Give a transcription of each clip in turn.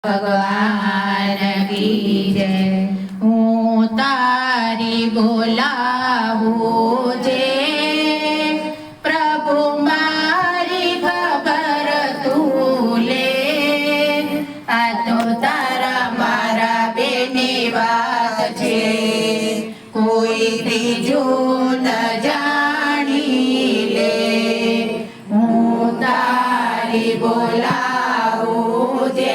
ભગવાન કી જય। હું તારી બોલાવું જે પ્રભુ મારી ખબર તું લે। આ તો તારા મારા બેની વાત છે, કોઈ ત્રીજું ન જાણી લે। હું તારી બોલાવું જે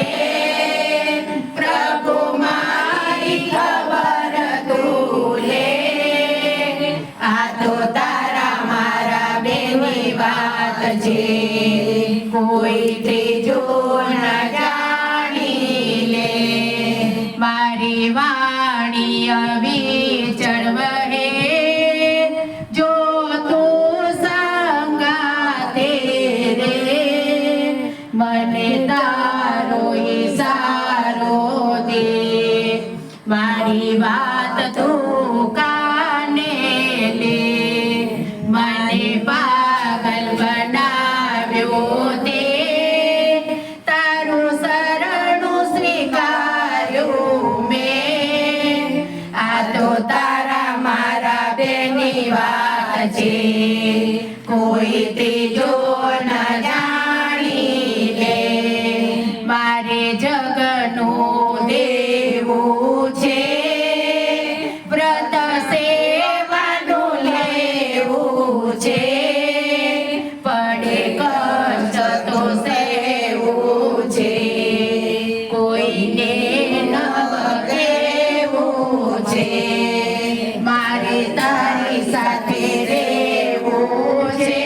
કોઈ ત્રીજો ન જાણી લે। મારી વાણી અવિચળ વહે, જો તું સંગાતે રે। મને તારો ઈશારો દે, મારી વાત તું કાને લે। મને પાગલ બનાવ્યો તે, તારું શરણું સ્વીકાર્યું મેં। આ તો તારા મારા બેની વાત છે, કોઈ ત્રીજો ન જાણી લે। મારે જગનું દેવું છે, વ્રત સેવાનું લેવું છે। પડે કષ્ટ તો સેવું છે, કોઈને ન કહેવું છે। મારે તારી સાથે રહેવું છે,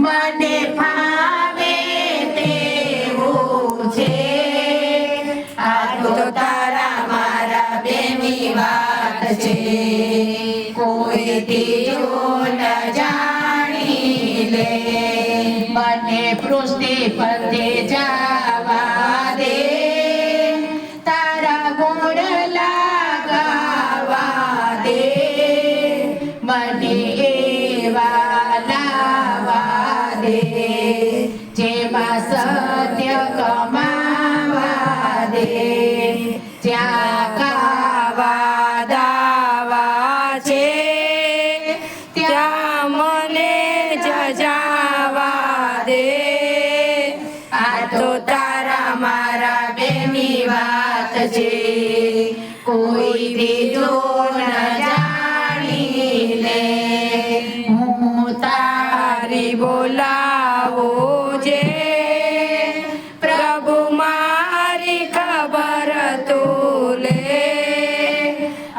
મને ભાવે તેવું છે। આ તો તારા મારા બેની વાત છે, કોઈ ત્રીજો ન જાણી લે। મને પૃષ્ટિ પથે જવા દે, તારા ગુણ લગાવા દે। મને એવા લાવા દે, જેમાં સત્ય કમાવા દે। જ્યાં કાવા દાવા છે, ત્યાં મને જજાવા દે। આ તો તારા મારા બેની વાત છે, કોઈ ત્રીજો ન જાણી લે। હું તારી બોલાવું જે પ્રભુ મારી ખબર તું લે।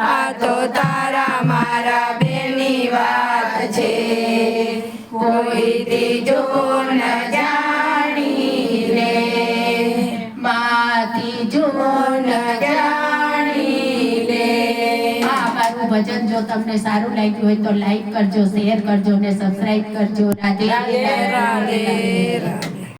આ તો તારા મારા બેની વાત છે, કોઈ ત્રીજો ન જાણી લે। માથી જો ન જાણી લે। આ મારું ભજન જો તમને સારું લાગ્યું હોય તો લાઈક કરજો, શેર કરજો ને સબસ્ક્રાઇબ કરજો। રાધે રાધે રાધે રાધે।